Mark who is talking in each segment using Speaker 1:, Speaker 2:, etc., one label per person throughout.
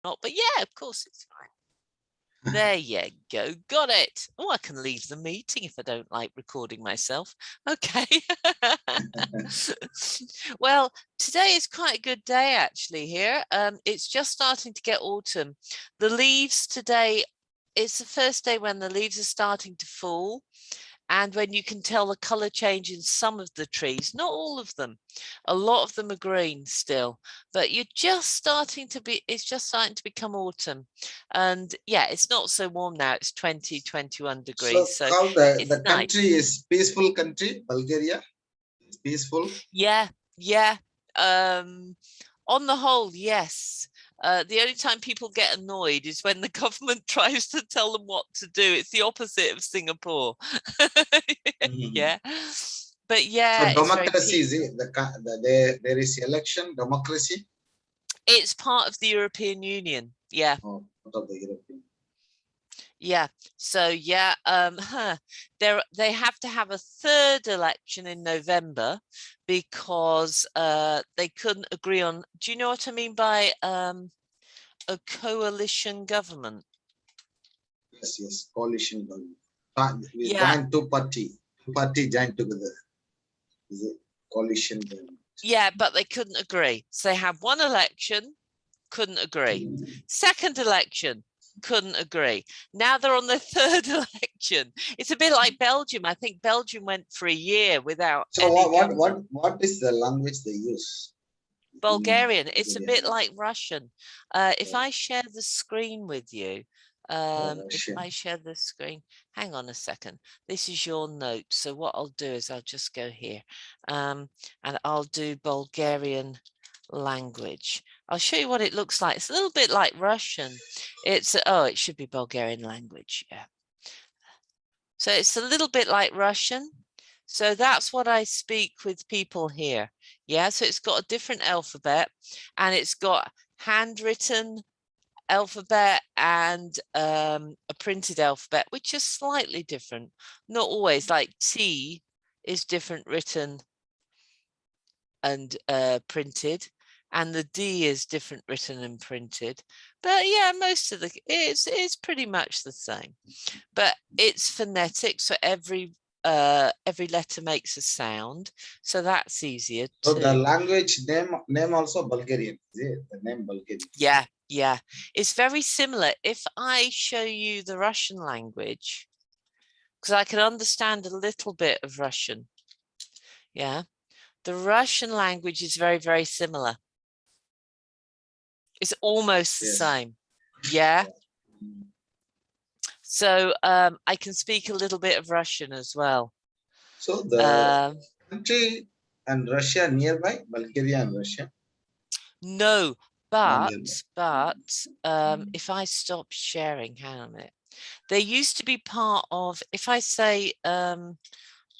Speaker 1: not, but yeah, of course it's fine. There you go. Got it. Oh, I can leave the meeting if I don't like recording myself. Okay. Well, today is quite a good day actually here. It's just starting to get autumn. The leaves today, it's the first day when the leaves are starting to fall. And when you can tell the color change in some of the trees, not all of them, a lot of them are green still, but you're just starting to be, it's just starting to become autumn. And yeah, it's not so warm now, it's 20, 21 degrees.
Speaker 2: So
Speaker 1: So
Speaker 2: how the
Speaker 1: it's nice.
Speaker 2: country is peaceful country, Bulgaria? It's peaceful?
Speaker 1: Yeah, yeah. On the whole, yes. The only time people get annoyed is when the government tries to tell them what to do. It's the opposite of Singapore. Yeah. But
Speaker 2: So
Speaker 1: yeah, it's very
Speaker 2: democracy is
Speaker 1: peaceful.
Speaker 2: there is election, democracy?
Speaker 1: It's part of the European Union. Yeah.
Speaker 2: Oh, part of the European.
Speaker 1: Yeah. So yeah, they have to have a third election in November because they couldn't agree on. Do you know what I mean by a coalition government?
Speaker 2: Yes, coalition government. We
Speaker 1: Yeah.
Speaker 2: joined two party joined together. Is it coalition government?
Speaker 1: Yeah, but they couldn't agree. So they had one election, couldn't agree. Second election, couldn't agree. Now they're on their third election. It's a bit like Belgium. I think Belgium went for a year without
Speaker 2: So
Speaker 1: any government.
Speaker 2: what is the language they use?
Speaker 1: Bulgarian. It's a bit
Speaker 2: Bulgarian.
Speaker 1: like Russian. If I share the screen with you, if
Speaker 2: Russian.
Speaker 1: I share the screen, hang on a second. This is your note. So what I'll do is I'll just go here and I'll do Bulgarian language. I'll show you what it looks like. It's a little bit like Russian. It's, oh, it should be Bulgarian language. Yeah. So it's a little bit like Russian. So that's what I speak with people here. Yeah, so it's got a different alphabet and it's got handwritten alphabet and a printed alphabet, which is slightly different. Not always, like T is different written and printed, and the D is different written and printed. But yeah, most of it's pretty much the same, but it's phonetic, so every letter makes a sound, so that's easier
Speaker 2: So the
Speaker 1: too.
Speaker 2: language name also Bulgarian. Is it? The name Bulgarian.
Speaker 1: Yeah, it's very similar. If I show you the Russian language, because I can understand a little bit of Russian. Yeah, the Russian language is very, very similar. It's almost the same. Yeah. So I can speak a little bit of Russian as well.
Speaker 2: So the country and Russia nearby, Bulgaria and Russia?
Speaker 1: No, but if I stop sharing, hang on a minute. They used to be part of, if I say the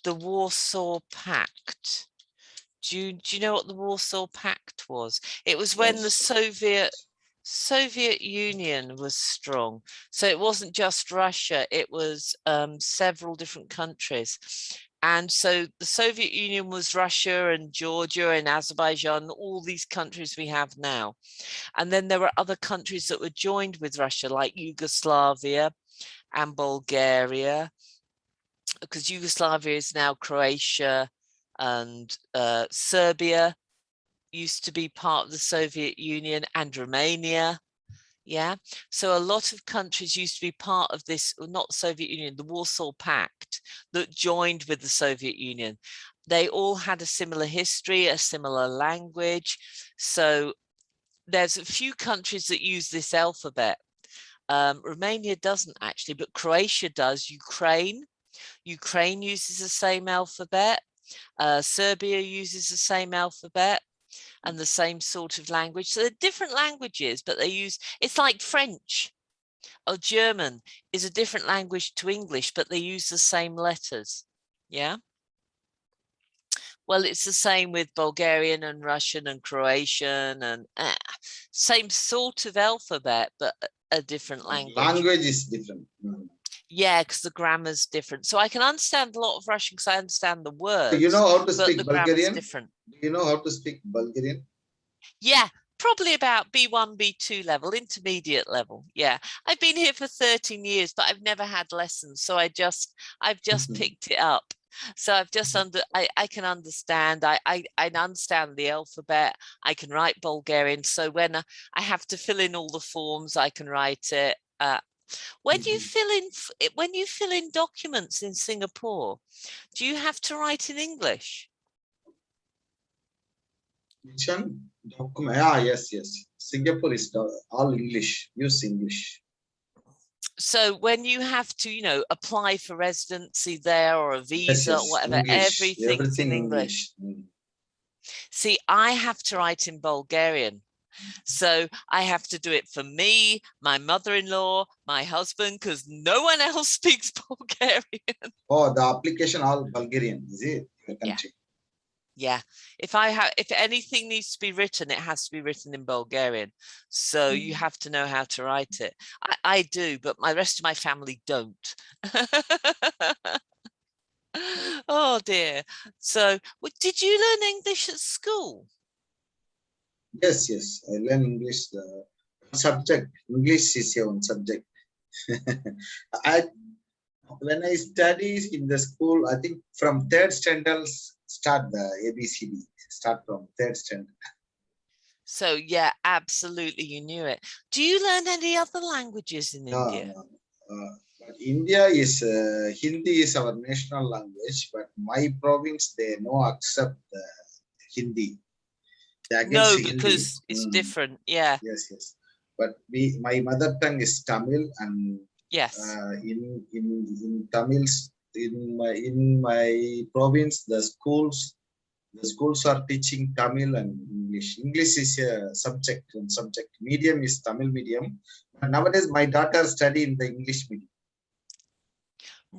Speaker 1: Warsaw Pact, do you know what the Warsaw Pact was? It was when the Soviet Union was strong. So it wasn't just Russia, it was several different countries. And so the Soviet Union was Russia and Georgia and Azerbaijan, all these countries we have now. And then there were other countries that were joined with Russia, like Yugoslavia and Bulgaria, because Yugoslavia is now Croatia, and Serbia used to be part of the Soviet Union, and Romania. Yeah, so a lot of countries used to be part of this, not Soviet Union, the Warsaw Pact that joined with the Soviet Union. They all had a similar history, a similar language. So there's a few countries that use this alphabet. Romania doesn't actually, but Croatia does. Ukraine uses the same alphabet. Serbia uses the same alphabet and the same sort of language. So they're different languages, but they use, it's like French or German is a different language to English, but they use the same letters. Yeah. Well, it's the same with Bulgarian and Russian and Croatian and same sort of alphabet, but a different language.
Speaker 2: Language is different.
Speaker 1: Yeah, because the grammar's different. So I can understand a lot of Russian because I understand the words.
Speaker 2: So you know how to
Speaker 1: but
Speaker 2: speak
Speaker 1: the grammar's
Speaker 2: Bulgarian?
Speaker 1: different.
Speaker 2: Do you know how to speak Bulgarian?
Speaker 1: Yeah, probably about B1, B2 level, intermediate level. Yeah, I've been here for 13 years, but I've never had lessons. So I've just picked it up. So I've just I can understand, I understand the alphabet, I can write Bulgarian. So when I have to fill in all the forms, I can write it. When you fill in documents in Singapore, do you have to write in English?
Speaker 2: Which one? Document. Ah, yes, yes. Singapore is all English. Use English.
Speaker 1: So when you have to, you know, apply for residency there or a visa,
Speaker 2: Yes,
Speaker 1: whatever,
Speaker 2: English.
Speaker 1: everything's
Speaker 2: Everything
Speaker 1: in English.
Speaker 2: English.
Speaker 1: See, I have to write in Bulgarian. So I have to do it for me, my mother-in-law, my husband, because no one else speaks Bulgarian.
Speaker 2: Oh, the application all Bulgarian, is it? Your country.
Speaker 1: Yeah. If anything needs to be written, it has to be written in Bulgarian. So you have to know how to write it. I do, but the rest of my family don't. Oh dear. So did you learn English at school?
Speaker 2: Yes, yes. I learn English. Subject. English is your subject. When I study in the school, I think from third standard start the ABCD. Start from third standard.
Speaker 1: So yeah, absolutely, you knew it. Do you learn any other languages in India?
Speaker 2: No. But India is Hindi is our national language, but my province they no accept Hindi.
Speaker 1: No,
Speaker 2: Hindi.
Speaker 1: because it's different. Yeah.
Speaker 2: Yes, yes. But my mother tongue is Tamil, and
Speaker 1: yes,
Speaker 2: in Tamil in my province the schools are teaching Tamil and English. English is a subject. Medium is Tamil medium. But nowadays my daughter study in the English medium.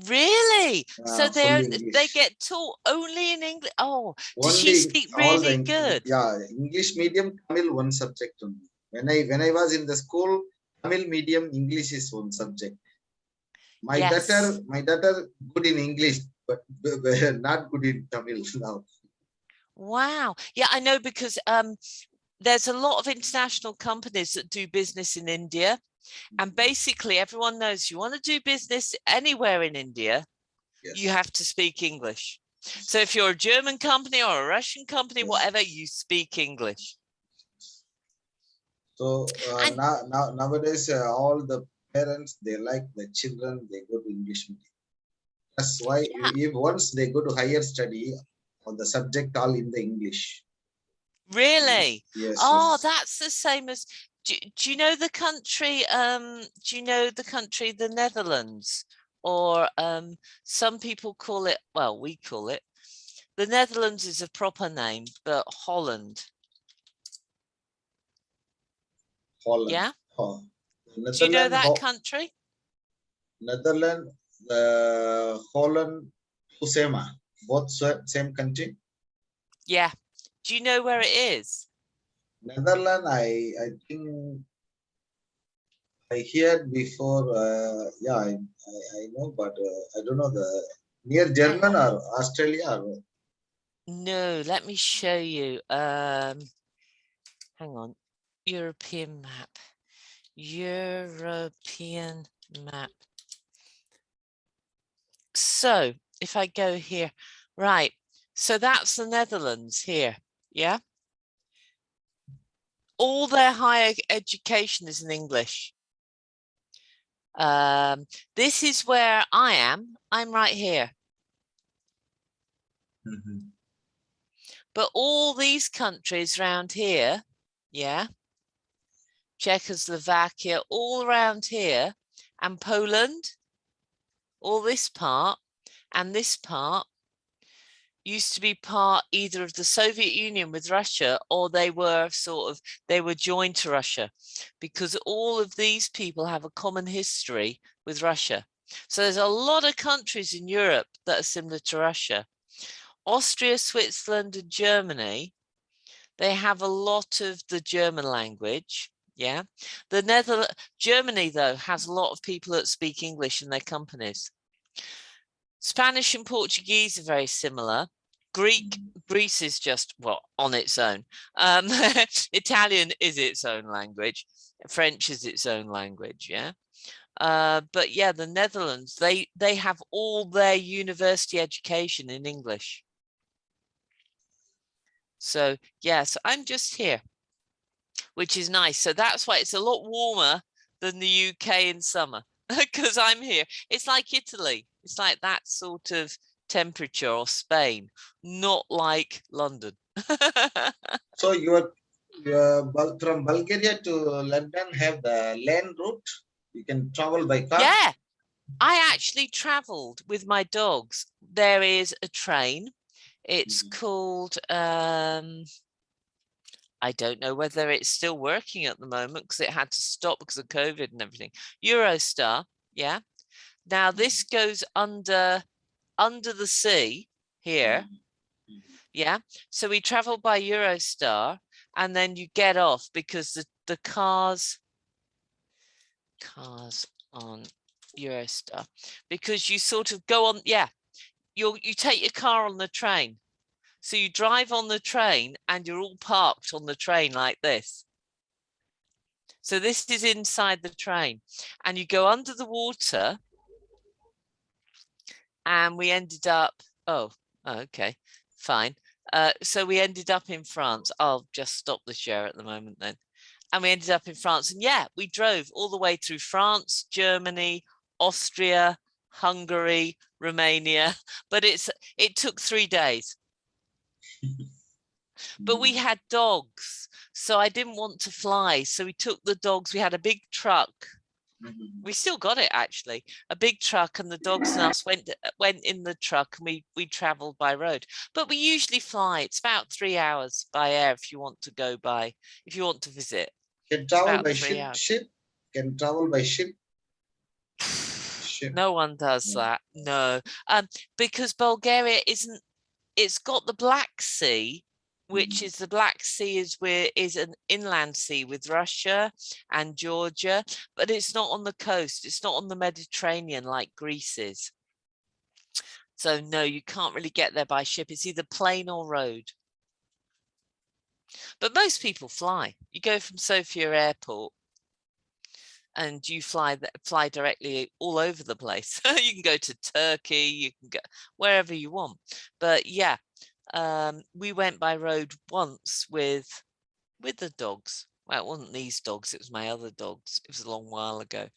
Speaker 1: Really? So they get taught only in English. Oh, does she speak really good?
Speaker 2: Yeah, English medium, Tamil one subject only. When I was in the school, Tamil medium, English is one subject. My daughter good in English, but not good in Tamil now.
Speaker 1: Wow. Yeah, I know, because there's a lot of international companies that do business in India. And basically everyone knows you want to do business anywhere in India, you have to speak English. So if you're a German company or a Russian company, whatever, you speak English.
Speaker 2: So nowadays all the parents, they like the children, they go to English medium. That's why if once they go to higher study, on the subject all in the English.
Speaker 1: Really?
Speaker 2: Yes.
Speaker 1: Oh,
Speaker 2: yes.
Speaker 1: that's the same as. Do you know the country? Do you know the country, the Netherlands, or some people call it? Well, we call it. The Netherlands is a proper name, but Holland.
Speaker 2: Holland.
Speaker 1: Yeah.
Speaker 2: Oh.
Speaker 1: Do you know that country?
Speaker 2: Netherlands, Holland, both same country.
Speaker 1: Yeah. Do you know where it is?
Speaker 2: Netherlands, I think I heard before. Yeah, I know, but I don't know the near German or Australia. Or...
Speaker 1: No, let me show you. Hang on. European map. European map. So if I go here, right. So that's the Netherlands here. Yeah. All their higher education is in English. This is where I am. I'm right here. But all these countries around here, yeah, Czechoslovakia, all around here, and Poland, all this part and this part used to be part either of the Soviet Union with Russia, or they were joined to Russia, because all of these people have a common history with Russia. So there's a lot of countries in Europe that are similar to Russia. Austria, Switzerland, and Germany, they have a lot of the German language. Yeah. Germany, though, has a lot of people that speak English in their companies. Spanish and Portuguese are very similar. Greece is just, well, on its own. Italian is its own language. French is its own language, yeah. But yeah, the Netherlands, they have all their university education in English. So yes, I'm just here, which is nice. So that's why it's a lot warmer than the UK in summer, because I'm here. It's like Italy. It's like that sort of temperature, or Spain, not like London.
Speaker 2: So you're from Bulgaria to London have the land route. You can travel by car.
Speaker 1: Yeah, I actually traveled with my dogs. There is a train. It's called, I don't know whether it's still working at the moment because it had to stop because of COVID and everything. Eurostar, yeah. Now this goes under the sea here, yeah. So we travel by Eurostar, and then you get off because the cars on Eurostar, because you sort of go on, yeah. You take your car on the train. So you drive on the train and you're all parked on the train like this. So this is inside the train, and you go under the water, and we ended up, okay, fine. So we ended up in France. I'll just stop the share at the moment then. And we ended up in France, and yeah, we drove all the way through France, Germany, Austria, Hungary, Romania, but it took 3 days. But we had dogs, so I didn't want to fly. So we took the dogs. We had a big truck. We still got it, actually, a big truck, and the dogs and us went in the truck, and we traveled by road. But we usually fly. It's about 3 hours by air if you want to go by, if you want to visit.
Speaker 2: Can travel by ship. Can travel by ship.
Speaker 1: No one does that. No, because Bulgaria isn't. It's got the Black Sea, which is the Black Sea is an inland sea with Russia and Georgia, but it's not on the coast. It's not on the Mediterranean like Greece is. So no, you can't really get there by ship. It's either plane or road. But most people fly. You go from Sofia Airport and you fly directly all over the place. You can go to Turkey, you can go wherever you want. But yeah, we went by road once with the dogs. Well, it wasn't these dogs, it was my other dogs. It was a long while ago.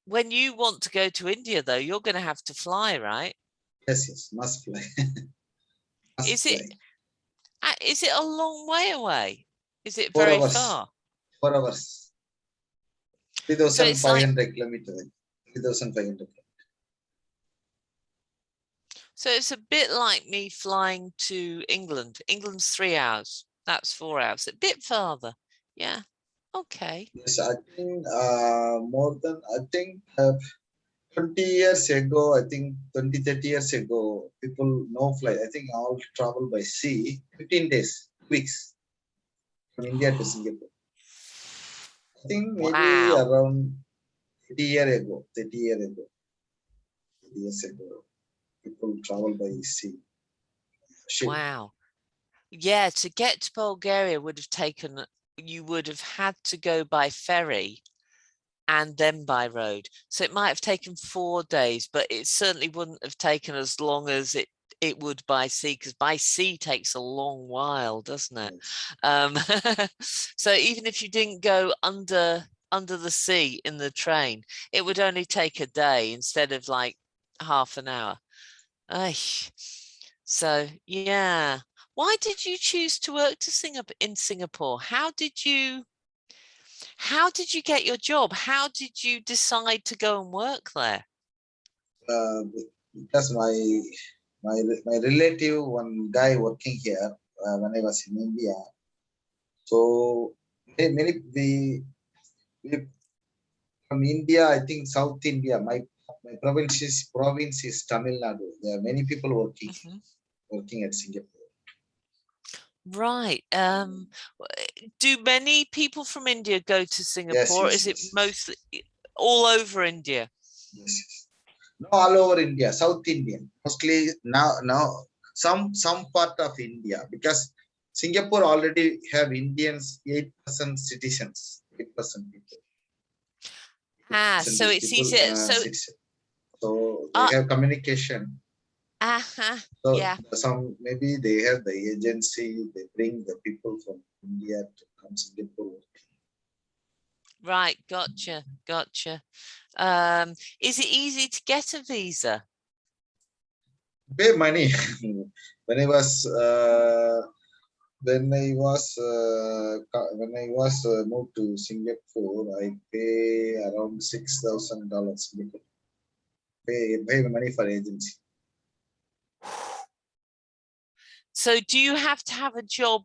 Speaker 1: When you want to go to India, though, you're going to have to fly, right?
Speaker 2: Yes, must fly.
Speaker 1: Is it a long way away? Is it very far?
Speaker 2: 4 hours. 3,500 kilometers. 3,500.
Speaker 1: So it's a bit like me flying to England. England's 3 hours. That's 4 hours. A bit farther. Yeah. Okay.
Speaker 2: Yes, I think more than, 20 years ago, I think 20, 30 years ago, people no flight. I think all travel by sea, 15 days, weeks from India to Singapore. I think maybe around 30 years ago, 30 years ago, people travel by sea. Ship.
Speaker 1: Wow. Yeah, to get to Bulgaria would have taken, you would have had to go by ferry and then by road. So it might have taken 4 days, but it certainly wouldn't have taken as long as it would by sea, because by sea takes a long while, doesn't it? So even if you didn't go under the sea in the train, it would only take a day instead of like half an hour. So yeah. Why did you choose to work in Singapore? How did you get your job? How did you decide to go and work there?
Speaker 2: Because my relative, one guy working here when I was in India. So we from India, I think South India. My province is Tamil Nadu. There are many people working at Singapore.
Speaker 1: Right. Do many people from India go to Singapore?
Speaker 2: Yes,
Speaker 1: is it mostly all over India?
Speaker 2: Yes. No, all over India, South Indian, mostly now some part of India, because Singapore already have Indians 8% citizens, 8% people,
Speaker 1: So
Speaker 2: percentage
Speaker 1: it's
Speaker 2: people
Speaker 1: easier. So,
Speaker 2: citizen. So they
Speaker 1: uh,
Speaker 2: have communication. So
Speaker 1: yeah,
Speaker 2: some maybe they have the agency, they bring the people from India to come Singapore.
Speaker 1: right. Gotcha. Is it easy to get a visa?
Speaker 2: Pay money. when I was moved to Singapore, I pay around $6,000. Pay money for agency.
Speaker 1: So do you have to have a job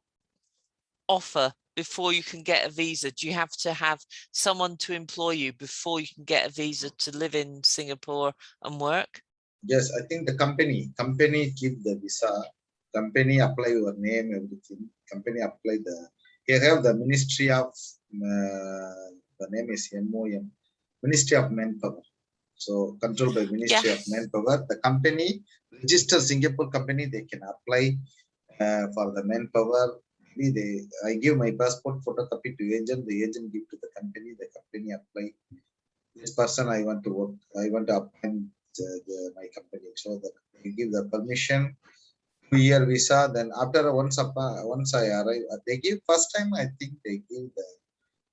Speaker 1: offer before you can get a visa? Do you have to have someone to employ you before you can get a visa to live in Singapore and work?
Speaker 2: Yes, I think the company give the visa. Company apply your name, everything. Company apply the. They have the Ministry of the name is MOM, Ministry of Manpower. So controlled by
Speaker 1: Yeah.
Speaker 2: Ministry of Manpower. The company register Singapore company. They can apply for the manpower. Maybe I give my passport photocopy to agent. The agent give to the company. The company apply. This person I want to work. I want to appoint my company. So that they give the permission. 2-year visa. Then after once I arrive, they give first time. I think they give the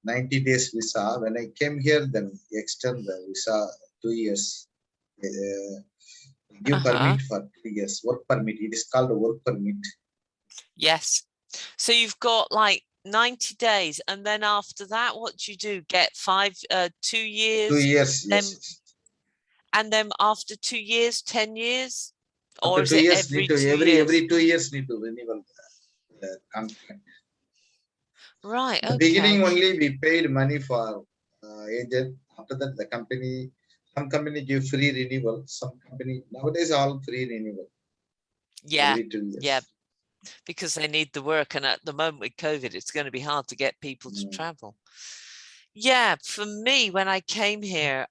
Speaker 2: 90 days visa. When I came here, then extend the visa 2 years. Give permit for 3 years. Work permit. It is called a work permit.
Speaker 1: Yes. So you've got like 90 days, and then after that, what do you do? Get 2 years?
Speaker 2: 2 years,
Speaker 1: then,
Speaker 2: yes.
Speaker 1: and then after 2 years, 10 years? Or
Speaker 2: After
Speaker 1: is
Speaker 2: two
Speaker 1: it
Speaker 2: years, need
Speaker 1: every
Speaker 2: to
Speaker 1: 2 years?
Speaker 2: every 2 years need to renew the contract.
Speaker 1: Right.
Speaker 2: The
Speaker 1: Okay.
Speaker 2: beginning only we paid money for agent. After that, some company give free renewal. Some company nowadays all free renewal
Speaker 1: Yeah.
Speaker 2: every 2 years.
Speaker 1: Yeah. Because they need the work, and at the moment with COVID, it's going to be hard to get people to travel. Yeah, for me, when I came here,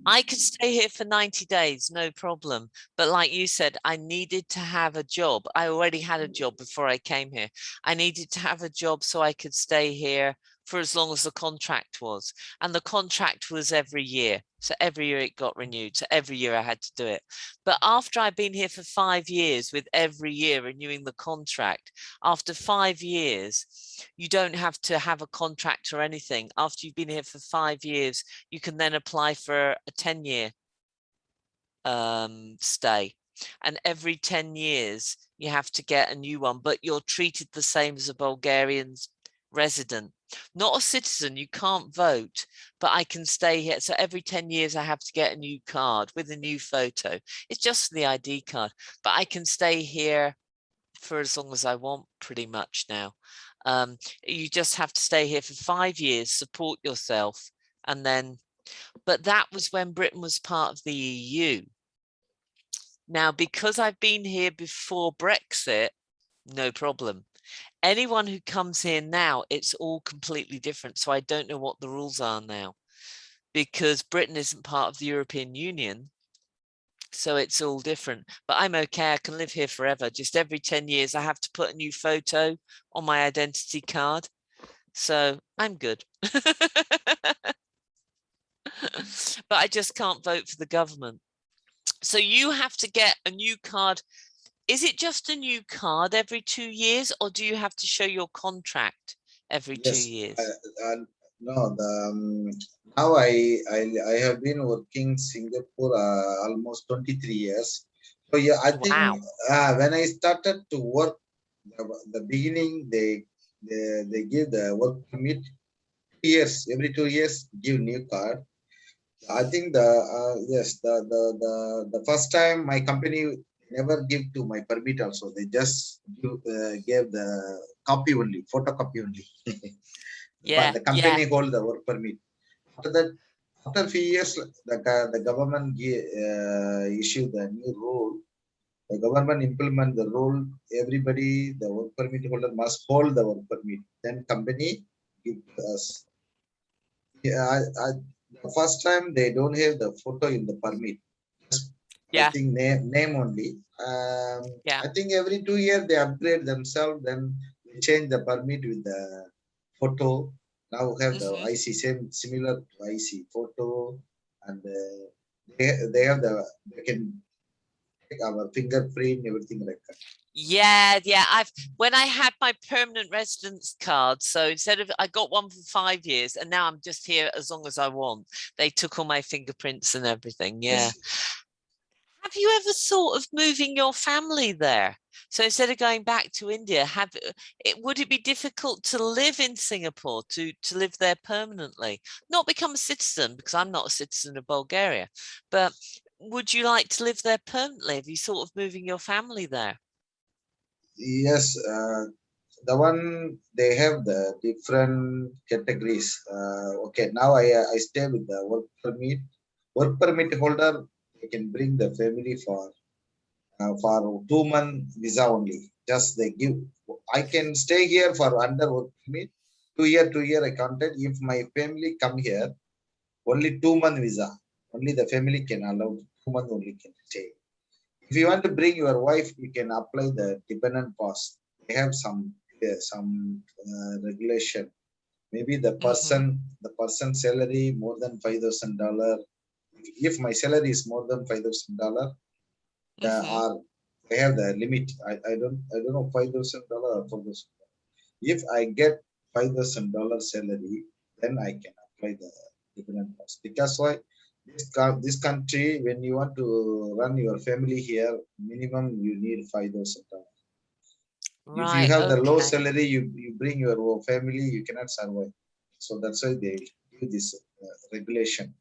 Speaker 1: I could stay here for 90 days, no problem. But like you said, I needed to have a job. I already had a job before I came here. I needed to have a job so I could stay here for as long as the contract was. And the contract was every year. So every year it got renewed. So every year I had to do it. But after I've been here for 5 years with every year renewing the contract, after 5 years, you don't have to have a contract or anything. After you've been here for 5 years, you can then apply for a 10-year stay. And every 10 years, you have to get a new one, but you're treated the same as a Bulgarian resident. Not a citizen, you can't vote, but I can stay here. So every 10 years, I have to get a new card with a new photo. It's just the ID card, but I can stay here for as long as I want, pretty much now. You just have to stay here for 5 years, support yourself, and then, but that was when Britain was part of the EU. Now, because I've been here before Brexit, no problem. Anyone who comes here now, it's all completely different. So I don't know what the rules are now, because Britain isn't part of the European Union. So it's all different, but I'm okay. I can live here forever. Just every 10 years, I have to put a new photo on my identity card. So I'm good. But I just can't vote for the government. So you have to get a new card. Is it just a new card every 2 years, or do you have to show your contract every 2
Speaker 2: Yes.
Speaker 1: years?
Speaker 2: No. Now I have been working Singapore almost 23 years. So yeah, I think
Speaker 1: Wow.
Speaker 2: when I started to work, the beginning they give the work permit years, every 2 years give new card. I think the first time my company never give to my permit also. They just gave the copy only, photocopy only. But
Speaker 1: Yeah,
Speaker 2: the
Speaker 1: yeah,
Speaker 2: company hold the work permit. After that, after few years, the government issue the new rule. The government implement the rule. Everybody, the work permit holder must hold the work permit. Then company give us. Yeah, the first time they don't have the photo in the permit. Just, I
Speaker 1: Yeah.
Speaker 2: think name only.
Speaker 1: Yeah.
Speaker 2: I think every 2 years they upgrade themselves. Then they change the permit with the photo. Now have the
Speaker 1: Mhm.
Speaker 2: IC similar to IC photo, and they have they can take our fingerprint, everything like that.
Speaker 1: Yeah, when I had my permanent residence card, so instead of, I got one for 5 years and now I'm just here as long as I want. They took all my fingerprints and everything. Yeah.
Speaker 2: Yes.
Speaker 1: Have you ever thought of moving your family there? So instead of going back to India, would it be difficult to live in Singapore, to live there permanently? Not become a citizen, because I'm not a citizen of Bulgaria, but would you like to live there permanently? Have you thought of moving your family there?
Speaker 2: Yes, the one they have the different categories. Okay, now I stay with the work permit. Work permit holder, they can bring the family for 2 month visa only. Just they give. I can stay here for under work permit 2 year I counted. If my family come here, only 2 month visa. Only the family can allow 2 month only can stay. If you want to bring your wife, you can apply the dependent pass. They have some regulation. Maybe
Speaker 1: Mm-hmm.
Speaker 2: the person salary more than $5,000. If my salary is more than $5,000,
Speaker 1: Mm-hmm.
Speaker 2: or they have the limit. I don't know $5,000 or 4,000. If I get $5,000 salary, then I can apply the dependent pass. Because why? This country, when you want to run your family here, minimum you need $5,000. If you
Speaker 1: Right.
Speaker 2: have the low
Speaker 1: Okay.
Speaker 2: salary, you bring your whole family, you cannot survive. So that's why they give this regulation.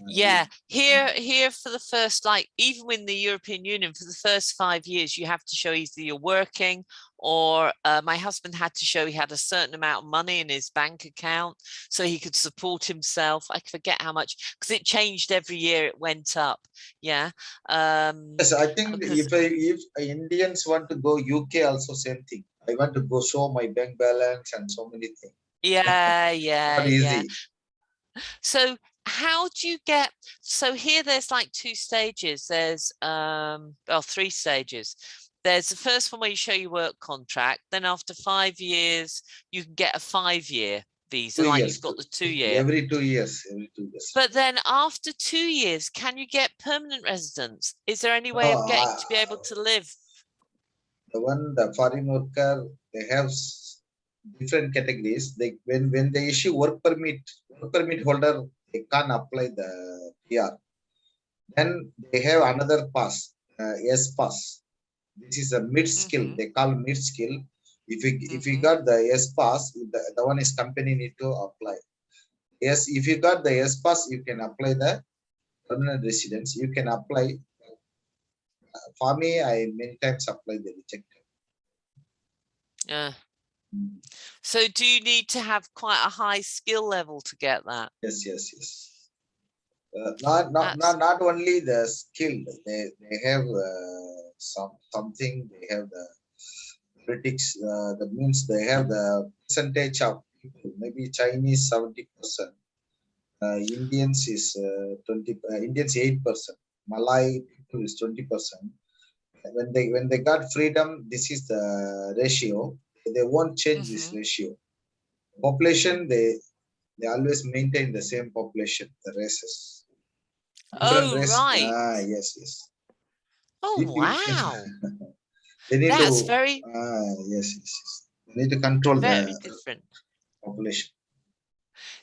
Speaker 1: Yeah, here for the first, like, even in the European Union, for the first 5 years, you have to show either you're working or my husband had to show he had a certain amount of money in his bank account so he could support himself. I forget how much, because it changed every year, it went up. Yeah.
Speaker 2: Yes, I think
Speaker 1: Because
Speaker 2: if Indians want to go UK, also same thing. I want to go show my bank balance and so many things.
Speaker 1: yeah, yeah,
Speaker 2: Not
Speaker 1: yeah.
Speaker 2: easy.
Speaker 1: So how do you get, so here there's like 2 stages. There's well, 3 stages. There's the first one where you show your work contract. Then after 5 years, you can get a 5-year visa,
Speaker 2: Two
Speaker 1: like
Speaker 2: years.
Speaker 1: you've got the 2-year.
Speaker 2: Every 2 years. Every 2 years.
Speaker 1: But then after 2 years, can you get permanent residence? Is there any way
Speaker 2: No,
Speaker 1: of getting to be able to live?
Speaker 2: the foreign worker, they have different categories. They when they issue work permit holder, they can't apply the PR. Then they have another pass, S pass. This is a mid skill.
Speaker 1: Mm-hmm.
Speaker 2: They call mid skill. If you
Speaker 1: Mm-hmm.
Speaker 2: got the S pass, the one is company need to apply. Yes, if you got the S pass, you can apply the permanent residence. You can apply. For me, I many times apply the rejected.
Speaker 1: Yeah.
Speaker 2: Mm.
Speaker 1: So do you need to have quite a high skill level to get that?
Speaker 2: Yes, yes, yes.
Speaker 1: That's
Speaker 2: Not only the skill. They have something. They have the critics. That means they have the percentage of people. Maybe Chinese 70%. Indians is 20. Indians 8%. Malay people is 20%. When they got freedom, this is the ratio. They won't change this
Speaker 1: mm-hmm.
Speaker 2: ratio. Population, they always maintain the same population. The races, different
Speaker 1: Oh,
Speaker 2: race.
Speaker 1: right.
Speaker 2: Yes, yes.
Speaker 1: Oh, wow.
Speaker 2: They need to.
Speaker 1: That's very,
Speaker 2: Yes, yes, yes. They need to control the
Speaker 1: very different.
Speaker 2: population.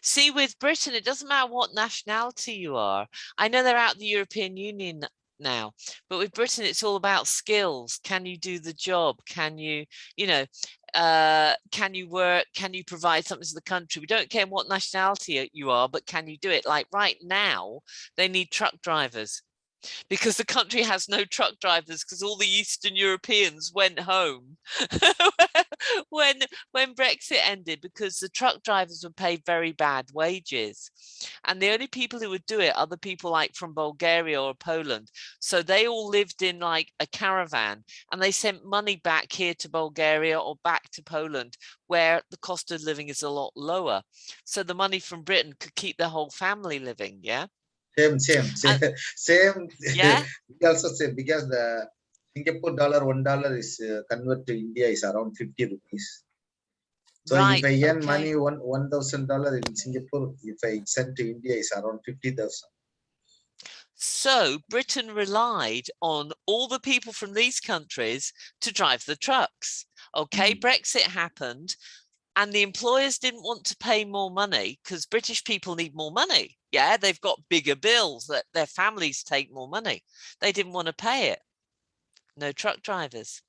Speaker 1: See, with Britain, it doesn't matter what nationality you are. I know they're out of the European Union now, but with Britain, it's all about skills. Can you do the job? Can you, you know, can you work? Can you provide something to the country? We don't care what nationality you are, but can you do it? Like right now, they need truck drivers because the country has no truck drivers because all the Eastern Europeans went home. when Brexit ended, because the truck drivers were paid very bad wages, and the only people who would do it are the people like from Bulgaria or Poland. So they all lived in like a caravan, and they sent money back here to Bulgaria or back to Poland, where the cost of living is a lot lower. So the money from Britain could keep their whole family living. Yeah.
Speaker 2: Same.
Speaker 1: Yeah.
Speaker 2: We also say, because the Singapore dollar, $1 is convert to India is around 50 rupees. So
Speaker 1: Right.
Speaker 2: if I earn
Speaker 1: Okay.
Speaker 2: money $1,000 in Singapore, if I send to India, is around 50,000.
Speaker 1: So Britain relied on all the people from these countries to drive the trucks. Okay, Brexit happened, and the employers didn't want to pay more money because British people need more money. Yeah, they've got bigger bills, that their families take more money. They didn't want to pay it. No truck drivers.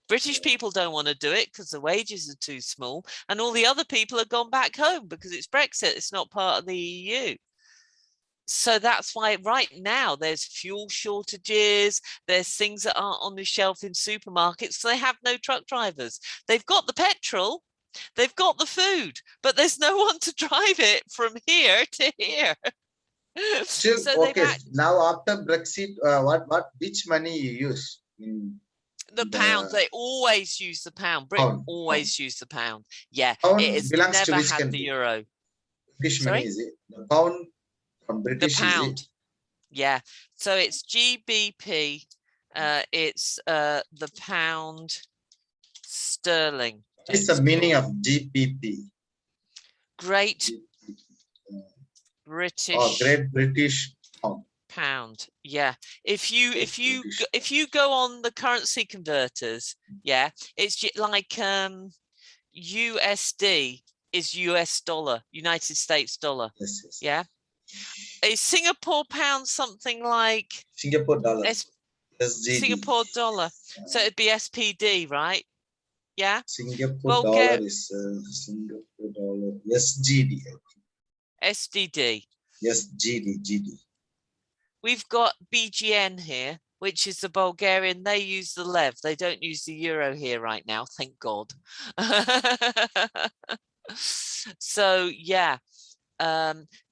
Speaker 1: British people don't want to do it because the wages are too small, and all the other people have gone back home because it's Brexit. It's not part of the EU. So that's why right now there's fuel shortages, there's things that aren't on the shelf in supermarkets, so they have no truck drivers. They've got the petrol, they've got the food, but there's no one to drive it from here to here.
Speaker 2: Still,
Speaker 1: So
Speaker 2: okay. Now after Brexit, which money you use?
Speaker 1: The pound. They always use the pound. Britain always use the pound. Yeah,
Speaker 2: pound
Speaker 1: it has
Speaker 2: belongs to
Speaker 1: never
Speaker 2: which
Speaker 1: had
Speaker 2: country?
Speaker 1: the euro.
Speaker 2: British
Speaker 1: Sorry?
Speaker 2: money, is it? The pound from British,
Speaker 1: the pound.
Speaker 2: is it?
Speaker 1: Yeah, so it's GBP. It's the pound sterling.
Speaker 2: What is the meaning of GBP?
Speaker 1: Great British.
Speaker 2: Oh, Great British
Speaker 1: Pound. Yeah. If you go on the currency converters, yeah, it's like USD is US dollar, United States dollar.
Speaker 2: Yes, yes.
Speaker 1: Yeah. Is Singapore pound something like
Speaker 2: Singapore dollar? SGD.
Speaker 1: Singapore dollar. So it'd be SPD, right? Yeah.
Speaker 2: Singapore dollar is Singapore dollar. SGD.
Speaker 1: SDD.
Speaker 2: Yes, GD.
Speaker 1: We've got BGN here, which is the Bulgarian. They use the lev. They don't use the euro here right now. Thank God. So yeah.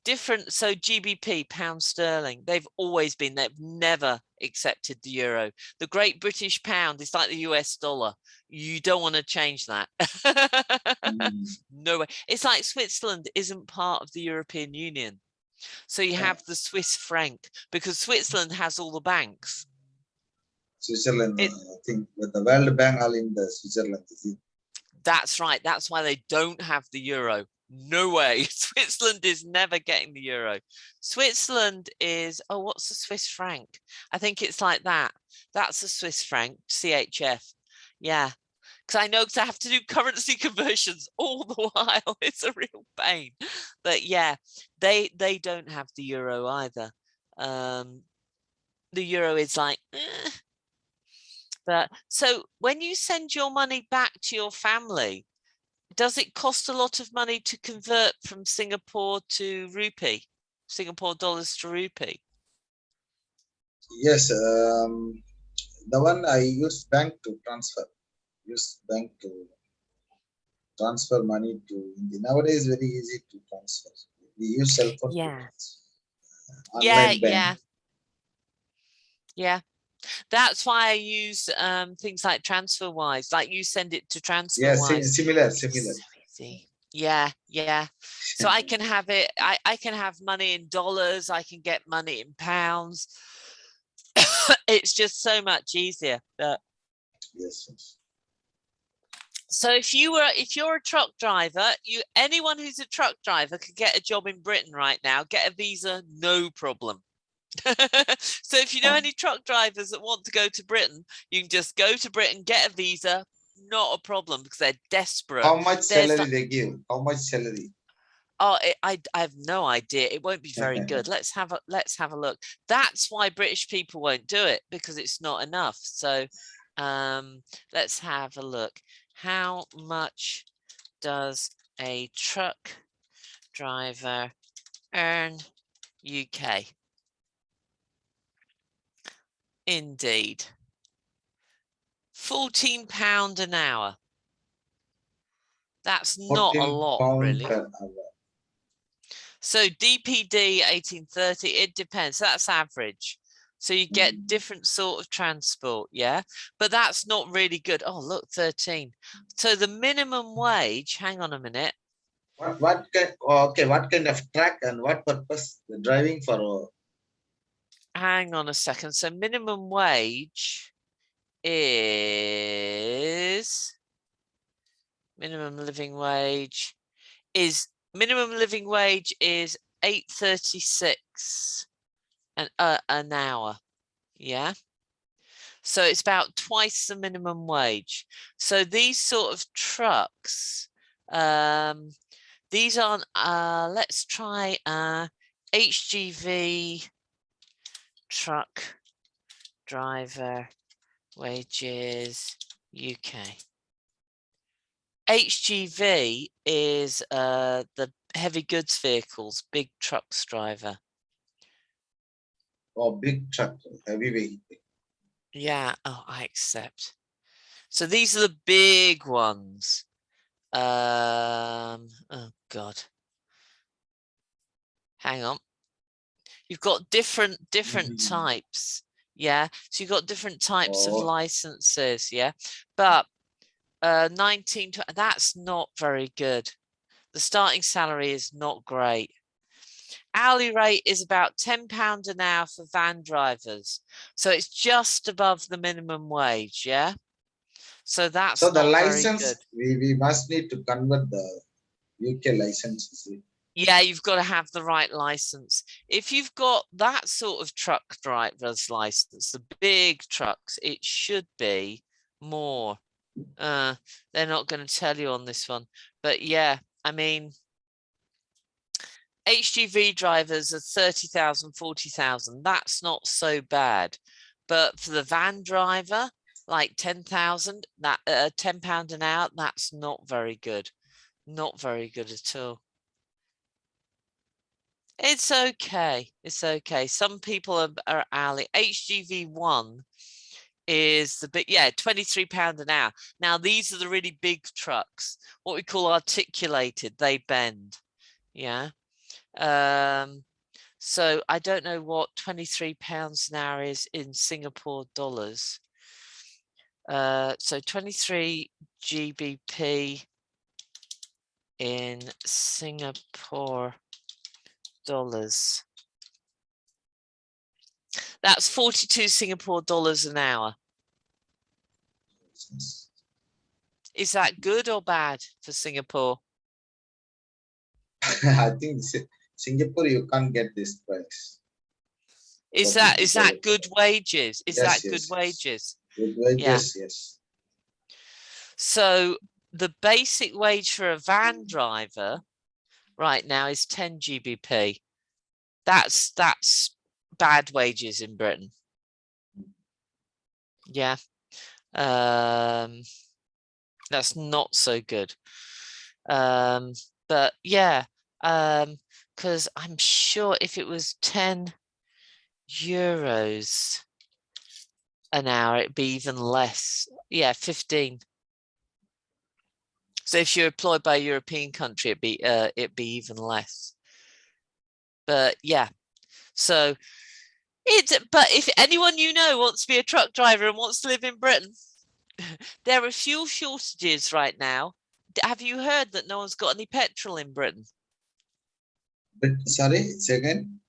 Speaker 1: Different. So GBP, pound sterling, they've always been, they've never accepted the euro. The Great British pound is like the US dollar. You don't want to change that. No way. It's like Switzerland isn't part of the European Union. So you have the Swiss franc, because Switzerland has all the banks.
Speaker 2: Switzerland, I think, but the World Bank are in the Switzerland, is it?
Speaker 1: That's right. That's why they don't have the euro. No way. Switzerland is never getting the euro. Switzerland is, oh, what's the Swiss franc? I think it's like that. That's the Swiss franc, CHF. Yeah. Because I know, because I have to do currency conversions all the while. It's a real pain. But yeah, they don't have the euro either. The euro is like, But so when you send your money back to your family, does it cost a lot of money to convert from Singapore to rupee, Singapore dollars to rupee?
Speaker 2: Yes, the one I use bank to transfer. Use bank to transfer money to India. Nowadays, very easy to transfer. We use cell phone.
Speaker 1: Yeah.
Speaker 2: Online bank.
Speaker 1: Yeah. That's why I use things like TransferWise, like you send it to TransferWise.
Speaker 2: Yes, similar.
Speaker 1: So easy. Yeah. So I can have it, I can have money in dollars, I can get money in pounds. It's just so much easier.
Speaker 2: Yes.
Speaker 1: So if you're a truck driver, anyone who's a truck driver could get a job in Britain right now, get a visa, no problem. So if you know any truck drivers that want to go to Britain, you can just go to Britain, get a visa, not a problem, because they're desperate.
Speaker 2: How much salary they give? How much salary?
Speaker 1: Oh, I have no idea. It won't be very good. Let's have a look. That's why British people won't do it, because it's not enough. So let's have a look. How much does a truck driver earn UK? Indeed. £14 an hour. That's not a
Speaker 2: 14
Speaker 1: lot,
Speaker 2: pound
Speaker 1: really.
Speaker 2: per hour.
Speaker 1: So DPD 1830, it depends. That's average. So you get different sort of transport, yeah? But that's not really good. Oh, look, 13. So the minimum wage, hang on a minute.
Speaker 2: What kind of truck and what purpose the driving for?
Speaker 1: Hang on a second. So minimum wage is minimum living wage is 8.36 an hour. Yeah. So it's about twice the minimum wage. So these sort of trucks, these aren't, let's try HGV truck driver wages UK. HGV is the heavy goods vehicles, big trucks driver.
Speaker 2: Oh, big truck, heavy vehicle.
Speaker 1: Yeah, oh, I accept. So these are the big ones. Oh God. Hang on. You've got different types. Yeah. So you've got different types of licenses, yeah. But 19, that's not very good. The starting salary is not great. Hourly rate is about £10 an hour for van drivers. So it's just above the minimum wage, yeah? So that's
Speaker 2: so the
Speaker 1: not
Speaker 2: license,
Speaker 1: very good.
Speaker 2: we must need to convert the UK license.
Speaker 1: Yeah, you've got to have the right license. If you've got that sort of truck driver's license, the big trucks, it should be more. They're not going to tell you on this one. But yeah, I mean, HGV drivers are 30,000, 40,000. That's not so bad. But for the van driver, like 10,000, that £10 an hour, that's not very good. Not very good at all. It's okay. It's okay. Some people are hourly. HGV1 is the big, yeah, £23 an hour. Now, these are the really big trucks, what we call articulated. They bend. Yeah. So I don't know what £23 an hour is in Singapore dollars. So 23 GBP in Singapore dollars. That's 42 Singapore dollars an hour. Is that good or bad for Singapore?
Speaker 2: I think Singapore, you can't get this price.
Speaker 1: Is that good wages? Is that good wages?
Speaker 2: Good wages,
Speaker 1: Yeah.
Speaker 2: yes.
Speaker 1: So the basic wage for a van driver right now is 10 GBP. That's bad wages in Britain. Yeah. That's not so good. But yeah, because I'm sure if it was 10 euros an hour, it'd be even less. Yeah, 15. So if you're employed by a European country, it'd be even less. But yeah, so but if anyone you know wants to be a truck driver and wants to live in Britain, there are fuel shortages right now. Have you heard that no one's got any petrol in Britain?
Speaker 2: But sorry, say again.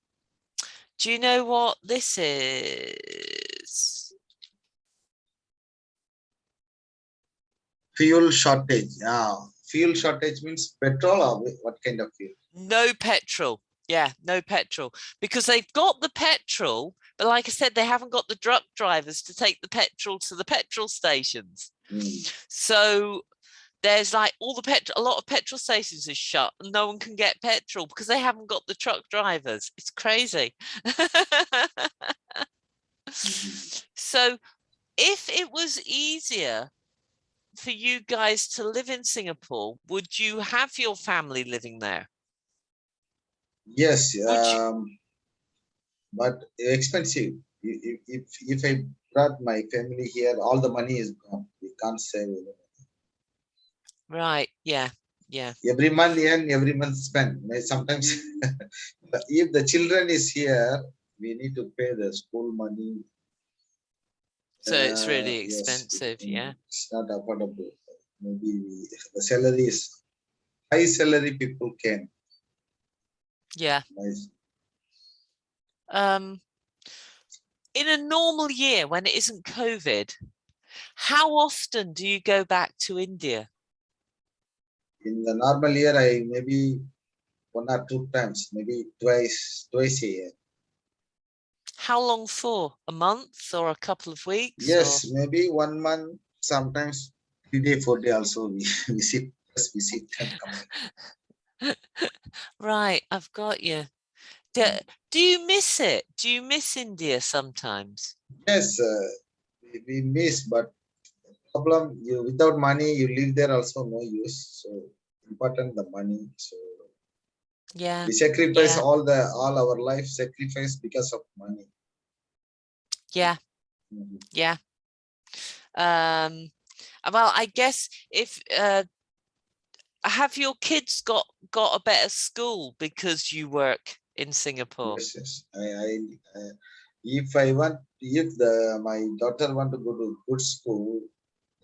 Speaker 1: Do you know what this is?
Speaker 2: Fuel shortage. Fuel shortage means petrol or what kind of fuel?
Speaker 1: No petrol. Yeah, no petrol. Because they've got the petrol, but like I said, they haven't got the truck drivers to take the petrol to the petrol stations. So there's like a lot of petrol stations is shut and no one can get petrol because they haven't got the truck drivers. It's crazy. So if it was easier for you guys to live in Singapore, would you have your family living there?
Speaker 2: Yes, but expensive. If I brought my family here, all the money is gone. We can't save it.
Speaker 1: Right, yeah. Yeah.
Speaker 2: Every month earn, every month spend. Sometimes if the children is here, we need to pay the school money.
Speaker 1: So it's really
Speaker 2: Yes,
Speaker 1: expensive. Yeah.
Speaker 2: it's not affordable. Maybe the salary is high salary people can.
Speaker 1: Yeah.
Speaker 2: Nice.
Speaker 1: In a normal year when it isn't COVID, how often do you go back to India?
Speaker 2: In the normal year, I maybe 1 or 2 times, maybe twice a year.
Speaker 1: How long for? A month or a couple of weeks?
Speaker 2: Yes,
Speaker 1: Or
Speaker 2: maybe 1 month, sometimes 3 day, 4 day also we visit, just visit and come back.
Speaker 1: right, I've got you. Do you miss it? Do you miss India sometimes?
Speaker 2: Yes, we miss, but problem, you without money, you live there also no use. So important the money. So
Speaker 1: Yeah.
Speaker 2: we sacrifice
Speaker 1: Yeah.
Speaker 2: all our life sacrifice because of money.
Speaker 1: Yeah.
Speaker 2: Mhm.
Speaker 1: Yeah. Well, I guess if have your kids got a better school because you work in Singapore?
Speaker 2: Yes, yes. If I want, if my daughter want to go to good school,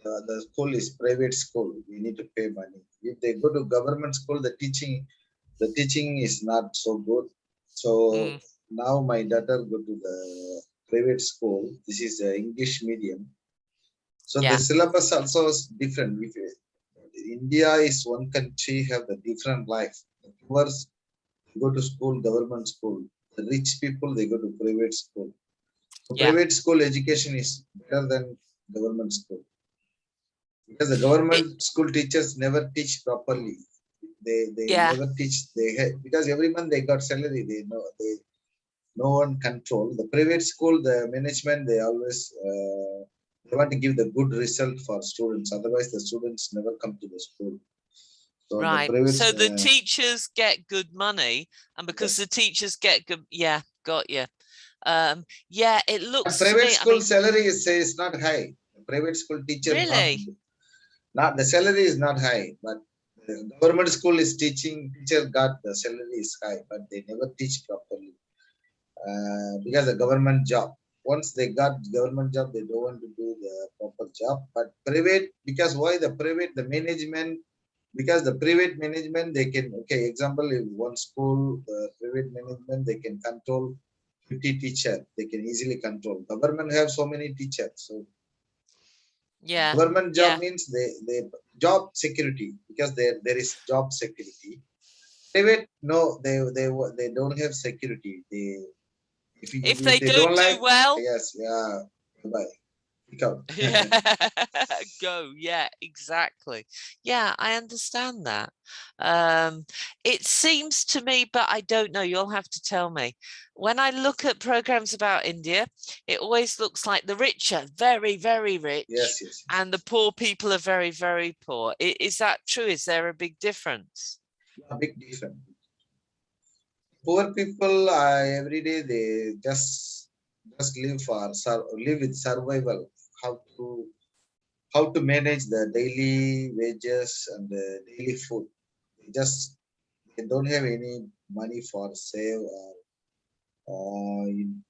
Speaker 2: the school is private school. We need to pay money. If they go to government school, the teaching is not so good. So
Speaker 1: Mm,
Speaker 2: now my daughter go to the private school. This is English medium. So the
Speaker 1: yeah.
Speaker 2: syllabus also is different. If India is one country have the different life. The poor go to school, government school. The rich people they go to private school. So
Speaker 1: Yeah.
Speaker 2: private school education is better than government school because the
Speaker 1: It,
Speaker 2: government school teachers never teach properly. They
Speaker 1: yeah.
Speaker 2: never teach. Because every month they got salary. They know they no one control the private school. The management they always they want to give the good result for students. Otherwise, the students never come to the school. So the
Speaker 1: Right.
Speaker 2: private
Speaker 1: So the teachers get good money, and because the
Speaker 2: yes.
Speaker 1: teachers get good, yeah, got you. Yeah, it
Speaker 2: But
Speaker 1: looks to
Speaker 2: private
Speaker 1: me, I
Speaker 2: school
Speaker 1: mean,
Speaker 2: salary is not high. Private school teachers
Speaker 1: really?
Speaker 2: not the salary is not high, but the government school is teaching teacher got the salary is high, but they never teach properly because the government job. Once they got government job, they don't want to do the proper job. But private, because why the private, the management, because the private management, they can, okay, example, if one school, private management, they can control 50 teacher, they can easily control. Government have so many teachers. So
Speaker 1: Yeah.
Speaker 2: government job
Speaker 1: Yeah.
Speaker 2: means they job security because there is job security. Private, no, they don't have security. They
Speaker 1: If
Speaker 2: if
Speaker 1: they
Speaker 2: they
Speaker 1: don't
Speaker 2: don't
Speaker 1: do
Speaker 2: like,
Speaker 1: well,
Speaker 2: yes, yeah, bye, pick out.
Speaker 1: yeah, go. Yeah, exactly. Yeah, I understand that. It seems to me, but I don't know, you'll have to tell me. When I look at programs about India, it always looks like the rich are very, very rich
Speaker 2: Yes, yes, yes,
Speaker 1: and the poor people are very, very poor. Is that true? Is there a big difference?
Speaker 2: a big difference. Poor people every day they just live live with survival. How to how to manage the daily wages and the daily food. They don't have any money for save or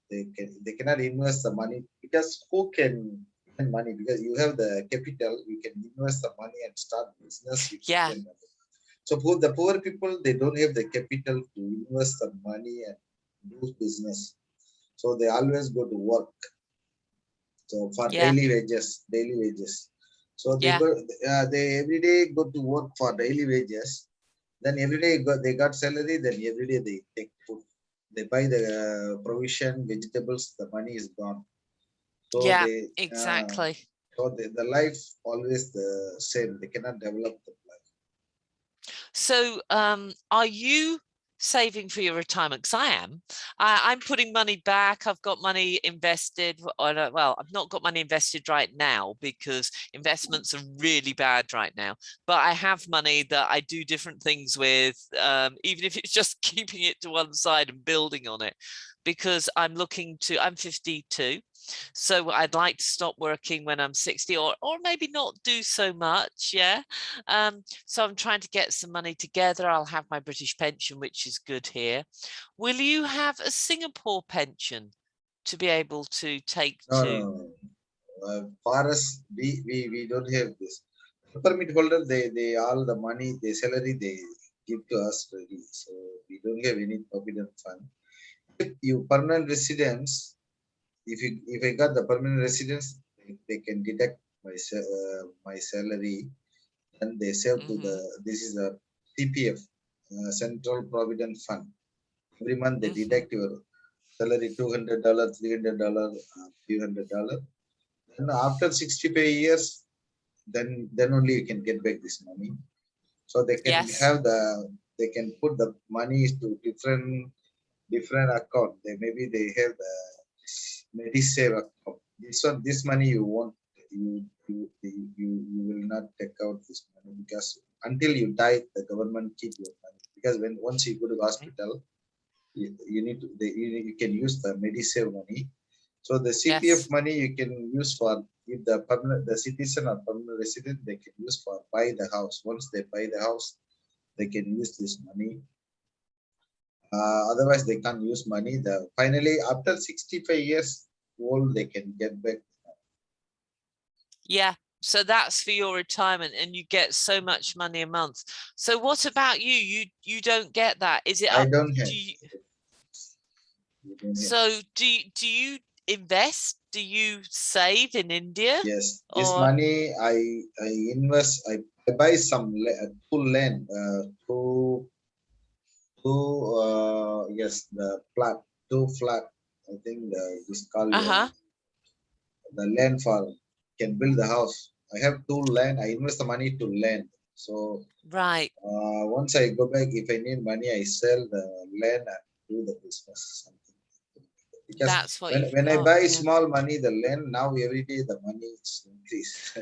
Speaker 2: they cannot invest the money because who can earn money because you have the capital you can invest the money and start business you can
Speaker 1: Yeah,
Speaker 2: earn money. So for the poor people they don't have the capital to invest the money and do business, so they always go to work so for
Speaker 1: yeah,
Speaker 2: daily wages. So
Speaker 1: yeah,
Speaker 2: they every day go to work for daily wages, then every day they got salary, then every day they take food. They buy the provision, vegetables, the money is gone. So
Speaker 1: yeah,
Speaker 2: they,
Speaker 1: exactly.
Speaker 2: the life always the same. They cannot develop the life.
Speaker 1: So, are you saving for your retirement? Because I am. I'm putting money back. I've got money invested. Well, I've not got money invested right now because investments are really bad right now. But I have money that I do different things with, even if it's just keeping it to one side and building on it. because I'm 52. So I'd like to stop working when I'm 60, or maybe not do so much. Yeah. So I'm trying to get some money together. I'll have my British pension, which is good here. Will you have a Singapore pension to be able to take to?
Speaker 2: No. For us, we don't have this. Permit holder, they all the money, the salary they give to us ready. So we don't have any provident fund. If you permanent residence, if I got the permanent residence, they can deduct my salary, and they save to the, this is a CPF, Central Provident Fund. Every month they deduct your salary, $200, $300, $300. And after 65 years, then only you can get back this money. So they can have they can put the money to different account. Maybe they have the Medisave account. This money you won't, you will not take out this money, because until you die, the government keep your money. Because once you go to hospital, you need to, you can use the Medisave money. So the CPF money you can use for, if the citizen or permanent resident, they can use for buy the house. Once they buy the house, they can use this money. Otherwise, they can't use money. Finally, after 65 years old, they can get back.
Speaker 1: Yeah. So that's for your retirement, and you get so much money a month. So what about you? You don't get that. Is it?
Speaker 2: I don't have.
Speaker 1: So do you invest? Do you save in India?
Speaker 2: Yes, this money I invest. I buy some full land, yes, the flat, 2 flat. I think this called the land for can build the house. I have 2 land. I invest the money to land. So once I go back, if I need money, I sell the land and do the business. Something. Because
Speaker 1: that's what
Speaker 2: when I buy small money, the land, now every day the money is increased.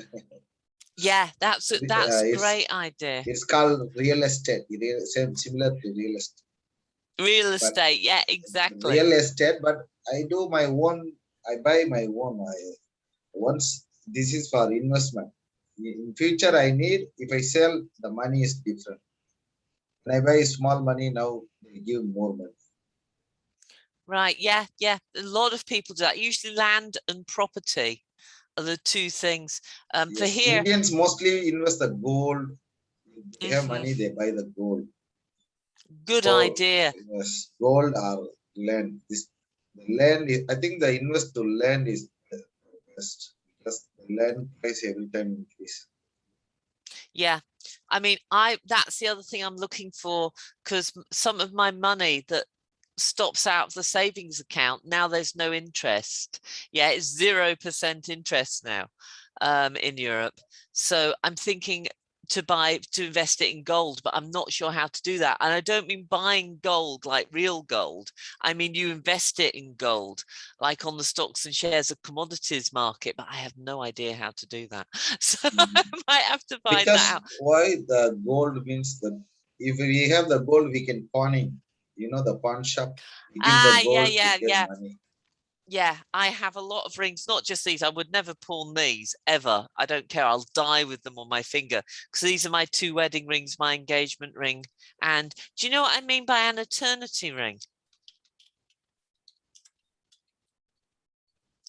Speaker 1: Yeah, that's a great idea.
Speaker 2: It's called real estate. Similar to real estate.
Speaker 1: Real estate, yeah, exactly.
Speaker 2: Real estate, but I do my own. I buy my own. Once this is for investment. In future, I need. If I sell, the money is different. When I buy small money, now they give more money.
Speaker 1: Right. Yeah. Yeah. A lot of people do that. Usually land and property are the 2 things. For here,
Speaker 2: Indians mostly invest the gold. If they have money, they buy the gold.
Speaker 1: Good idea.
Speaker 2: Yes, gold or land. The land is, I think the invest to land is the best, because the land price every time increase.
Speaker 1: Yeah. I mean, that's the other thing I'm looking for, because some of my money that stops out of the savings account, now there's no interest. Yeah, it's 0% interest now in Europe. So I'm thinking to invest it in gold, but I'm not sure how to do that. And I don't mean buying gold like real gold. I mean, you invest it in gold, like on the stocks and shares of commodities market, but I have no idea how to do that. So I might have to find that out.
Speaker 2: Why the gold means that if we have the gold, we can pawning. You know, the pawn shop. We give the gold to get money.
Speaker 1: Yeah, I have a lot of rings, not just these. I would never pawn these ever. I don't care. I'll die with them on my finger, because these are my 2 wedding rings, my engagement ring. And do you know what I mean by an eternity ring?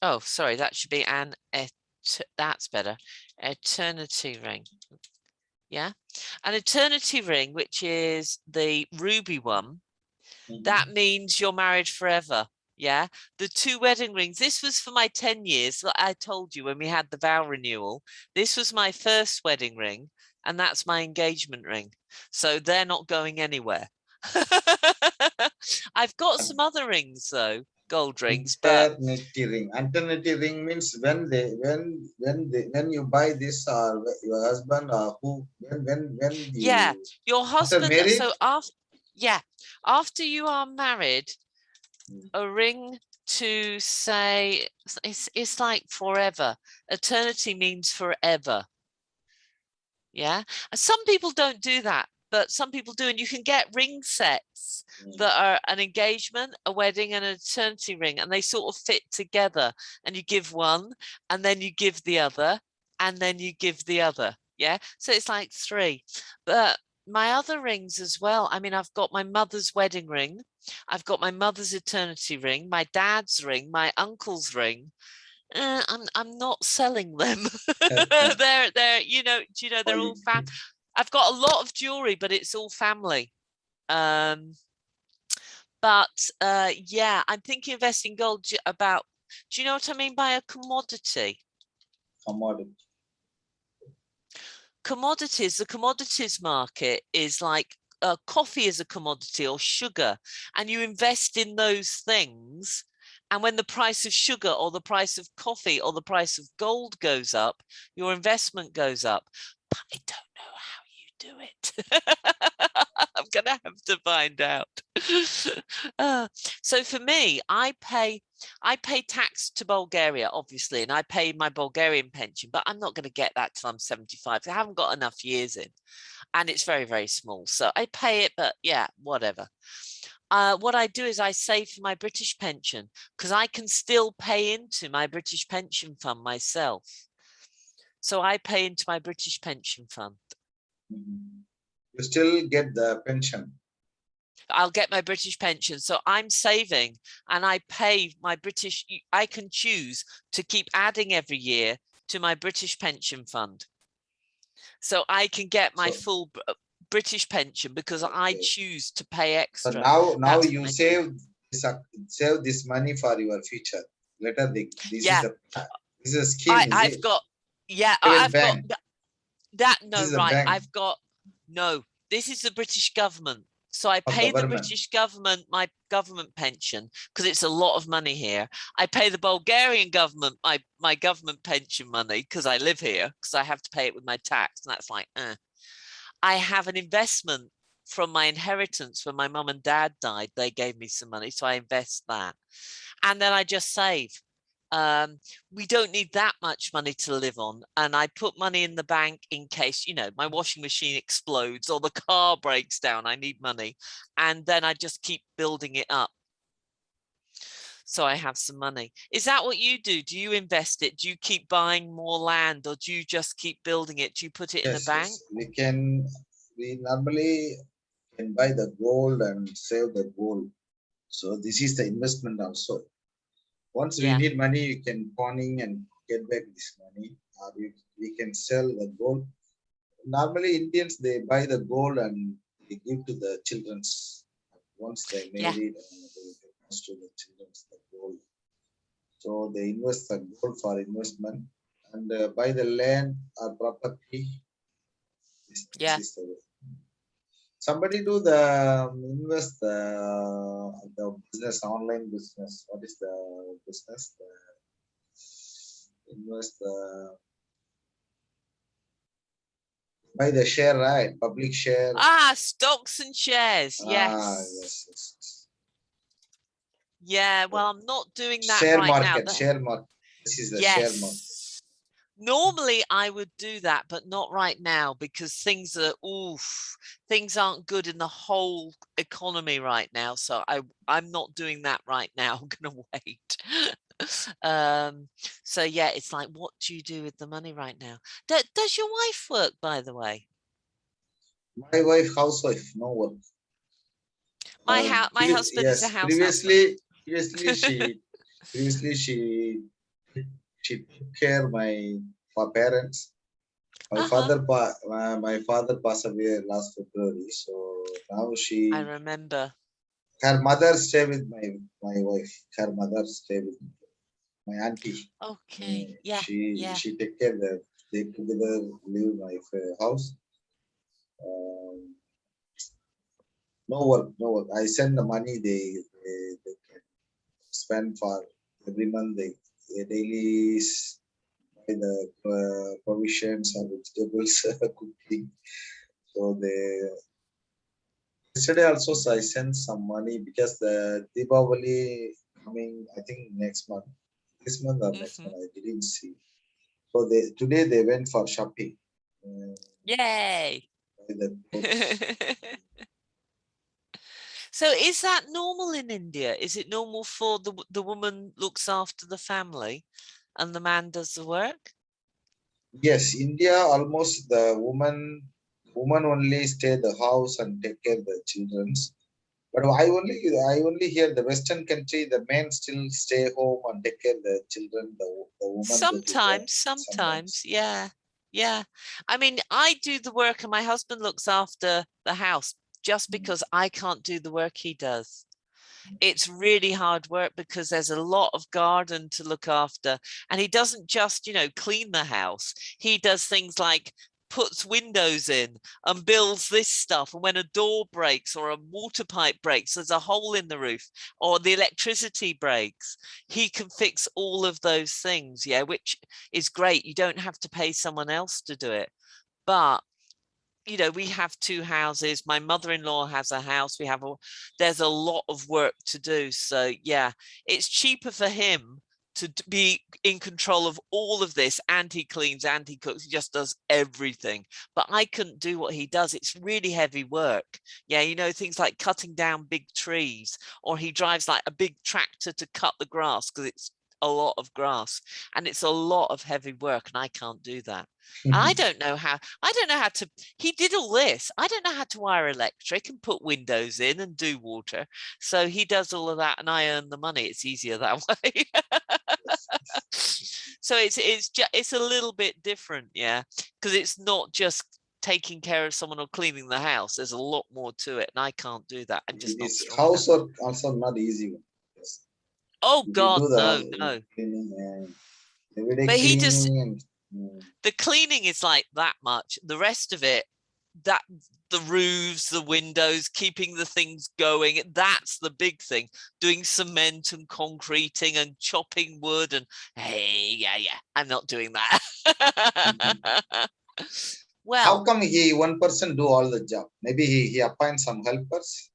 Speaker 1: Oh, sorry, that should be that's better. Eternity ring. Yeah, an eternity ring, which is the ruby one. That means you're married forever. Yeah, the 2 wedding rings, this was for my 10 years that I told you when we had the vow renewal. This was my first wedding ring, and that's my engagement ring. So they're not going anywhere. I've got some other rings though, gold rings.
Speaker 2: Eternity ring. Eternity ring means when you buy this, or your husband, or who, when
Speaker 1: yeah, your husband. So after you are married, a ring to say it's like forever. Eternity means forever. Yeah, and some people don't do that. but some people do, and you can get ring sets that are an engagement, a wedding, and an eternity ring, and they sort of fit together, and you give one, and then you give the other, and then you give the other. Yeah, so it's like 3. But my other rings as well, I mean, I've got my mother's wedding ring, I've got my mother's eternity ring, my dad's ring, my uncle's ring. I'm not selling them. they're you know, do you know, they're all I've got a lot of jewelry, but it's all family. But yeah, I'm thinking investing gold about, do you know what I mean by a commodity? Commodities, the commodities market is like coffee is a commodity, or sugar, and you invest in those things. And when the price of sugar or the price of coffee or the price of gold goes up, your investment goes up. But I don't know how you do it. I'm going to have to find out. So for me, I pay tax to Bulgaria, obviously, and I pay my Bulgarian pension, but I'm not going to get that till I'm 75. I haven't got enough years in, and it's very, very small. So I pay it, but yeah, whatever. What I do is I save for my British pension, because I can still pay into my British pension fund myself. So I pay into my British pension fund.
Speaker 2: You still get the pension?
Speaker 1: I'll get my British pension. So I'm saving, and I pay my British, I can choose to keep adding every year to my British pension fund. So I can get my full British pension because I choose to pay extra.
Speaker 2: So now you save this money for your future. Later, this is a scheme.
Speaker 1: I've got that. No, right. I've got, no, this is the British government. So I pay the British government my government pension, because it's a lot of money here. I pay the Bulgarian government my government pension money because I live here, because I have to pay it with my tax, and that's like, I have an investment from my inheritance when my mum and dad died. They gave me some money, so I invest that, and then I just save. We don't need that much money to live on, and I put money in the bank in case, you know, my washing machine explodes or the car breaks down. I need money, and then I just keep building it up, so I have some money. Is that what you do? Do you invest it? Do you keep buying more land, or do you just keep building it? Do you put it in a bank?
Speaker 2: Yes. We normally can buy the gold and save the gold. So this is the investment also. Once we need money, you can pawning and get back this money, or we can sell the gold. Normally, Indians, they buy the gold and they give to the children's. Once they married, and they pass to the children's the gold. So they invest the gold for investment, and buy the land or property. This is the way. Somebody do the invest the business, online business. What is the business? Invest buy the share, right? Public share.
Speaker 1: Stocks and shares.
Speaker 2: Yes.
Speaker 1: Yeah, well, I'm not doing that
Speaker 2: share
Speaker 1: right
Speaker 2: market,
Speaker 1: now.
Speaker 2: Share market. This is the share market.
Speaker 1: Normally I would do that, but not right now, because things aren't good in the whole economy right now. So I'm not doing that right now. I'm gonna wait. So yeah, it's like, what do you do with the money right now? Does your wife work, by the way?
Speaker 2: My wife, housewife, no work.
Speaker 1: My husband is a house husband.
Speaker 2: Previously she took care of my parents. My father passed away last February, so now
Speaker 1: I remember.
Speaker 2: Her mother stay with my wife. Her mother stay with me. My auntie.
Speaker 1: Okay.
Speaker 2: She take care that they together live my house. No work. I send the money they can spend for every month. They daily buy the provisions and vegetables cooking. So yesterday also I sent some money because the Deepavali coming, I think next month. This month or next month, I didn't see. So today they went for shopping.
Speaker 1: Yay! So is that normal in India? Is it normal for the woman looks after the family and the man does the work?
Speaker 2: Yes, India almost the woman only stay the house and take care of the childrens. But I only hear the Western country the men still stay home and take care of the children. The woman go to work
Speaker 1: Sometimes, yeah. I mean, I do the work and my husband looks after the house just because I can't do the work he does. It's really hard work because there's a lot of garden to look after, and he doesn't just, clean the house. He does things like puts windows in and builds this stuff, and when a door breaks or a water pipe breaks, there's a hole in the roof, or the electricity breaks, he can fix all of those things, which is great. You don't have to pay someone else to do it. But we have two houses. My mother-in-law has a house. There's a lot of work to do. So yeah, it's cheaper for him to be in control of all of this, and he cleans and he cooks. He just does everything. But I couldn't do what he does. It's really heavy work. Yeah, things like cutting down big trees, or he drives like a big tractor to cut the grass because it's a lot of grass and it's a lot of heavy work, and I can't do that. And I don't know how to, he did all this. I don't know how to wire electric and put windows in and do water. So he does all of that and I earn the money. It's easier that way. So it's a little bit different, yeah, because it's not just taking care of someone or cleaning the house. There's a lot more to it, and I can't do that. I'm just not strong enough.
Speaker 2: Housework also not easy. Yes.
Speaker 1: Oh God, no. But he just, the cleaning is like that much. The rest of it, that the roofs, the windows, keeping the things going, that's the big thing. Doing cement and concreting and chopping wood and yeah, I'm not doing that. Well,
Speaker 2: how come one person do all the job? Maybe he appoints some helpers.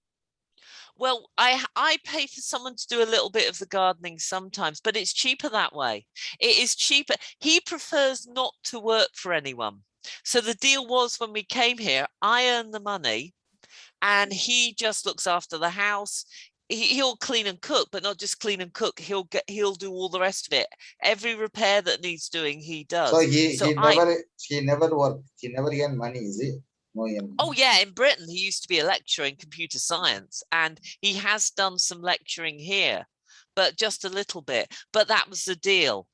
Speaker 1: Well, I pay for someone to do a little bit of the gardening sometimes, but it's cheaper that way. It is cheaper. He prefers not to work for anyone. So the deal was, when we came here, I earn the money and he just looks after the house. He'll clean and cook, but not just clean and cook. He'll do all the rest of it. Every repair that needs doing, he does.
Speaker 2: So he never worked. He never earned money, is it?
Speaker 1: Oh yeah, in Britain he used to be a lecturer in computer science, and he has done some lecturing here, but just a little bit. But that was the deal.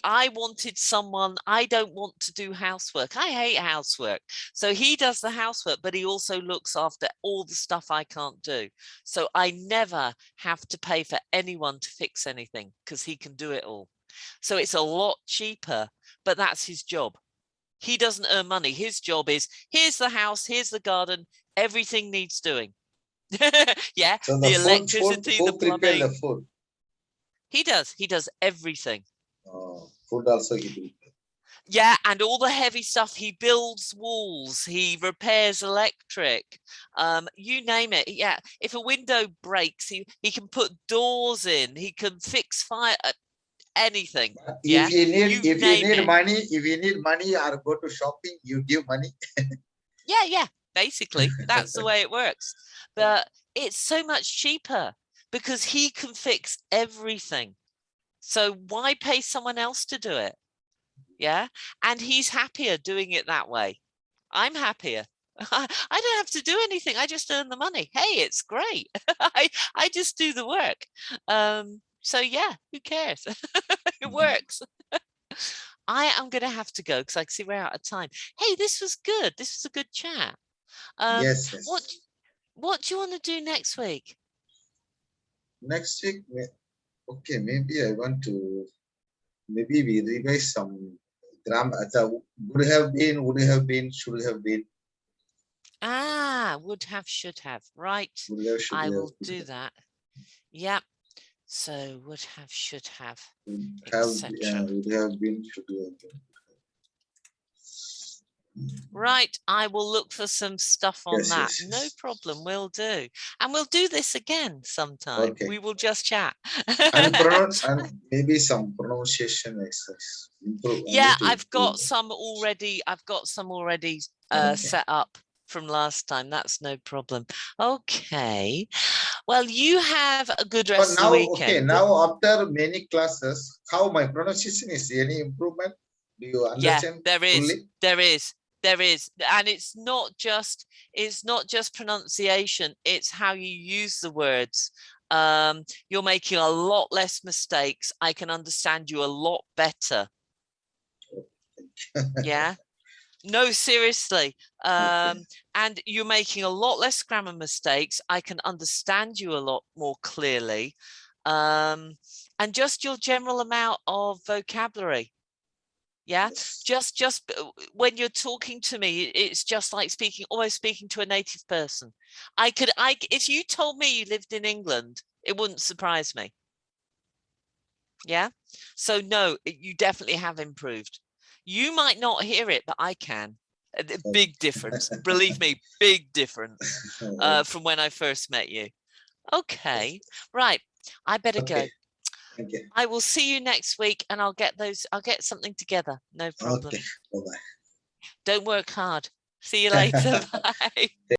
Speaker 1: I wanted someone. I don't want to do housework. I hate housework. So he does the housework, but he also looks after all the stuff I can't do. So I never have to pay for anyone to fix anything because he can do it all. So it's a lot cheaper, but that's his job. He doesn't earn money. His job is, here's the house, here's the garden, everything needs doing. Yeah,
Speaker 2: so
Speaker 1: the electricity, the plumbing.
Speaker 2: The food.
Speaker 1: He does everything.
Speaker 2: Oh, food also he do.
Speaker 1: Yeah, and all the heavy stuff. He builds walls, he repairs electric, you name it. Yeah, if a window breaks, he can put doors in, he can fix fire. Anything.
Speaker 2: If you need money or go to shopping, you give money.
Speaker 1: Yeah, basically that's the way it works. But it's so much cheaper because he can fix everything. So why pay someone else to do it? Yeah, and he's happier doing it that way. I'm happier. I don't have to do anything. I just earn the money. Hey, it's great. I just do the work. So yeah, who cares? It works. I am going to have to go because I can see we're out of time. Hey, this was good. This was a good chat.
Speaker 2: Yes.
Speaker 1: What do you want to do next week?
Speaker 2: Next week, okay, maybe I want to, maybe we revise some grammar. Would have been, should have been.
Speaker 1: Ah, would have, should have. Right. I will do that. Yeah. So would have, should have, etc.
Speaker 2: Would have been, should have been.
Speaker 1: Right, I will look for some stuff on that. Yes. No problem, we'll do. And we'll do this again sometime. Okay. We will just chat.
Speaker 2: and maybe some pronunciation exercise.
Speaker 1: Yeah, I've got some already. Set up from last time. That's no problem. Okay. Well, you have a good
Speaker 2: But
Speaker 1: rest of the
Speaker 2: now,
Speaker 1: weekend.
Speaker 2: okay, now after many classes, how my pronunciation is? Any improvement? Do you understand?
Speaker 1: Yeah, there is.
Speaker 2: fully?
Speaker 1: There is. And it's not just pronunciation, it's how you use the words. You're making a lot less mistakes. I can understand you a lot better. Yeah. No, seriously.
Speaker 2: Okay.
Speaker 1: And you're making a lot less grammar mistakes. I can understand you a lot more clearly. And just your general amount of vocabulary. Yeah,
Speaker 2: Yes.
Speaker 1: just when you're talking to me, it's just like almost speaking to a native person. If you told me you lived in England, it wouldn't surprise me. Yeah. So no, you definitely have improved. You might not hear it, but I can. Big difference. Believe me, big difference from when I first met you. Okay, right. I better go.
Speaker 2: Okay. Thank you.
Speaker 1: I will see you next week and I'll get something together. No problem.
Speaker 2: Okay. Bye-bye.
Speaker 1: Don't work hard. See you later. Bye.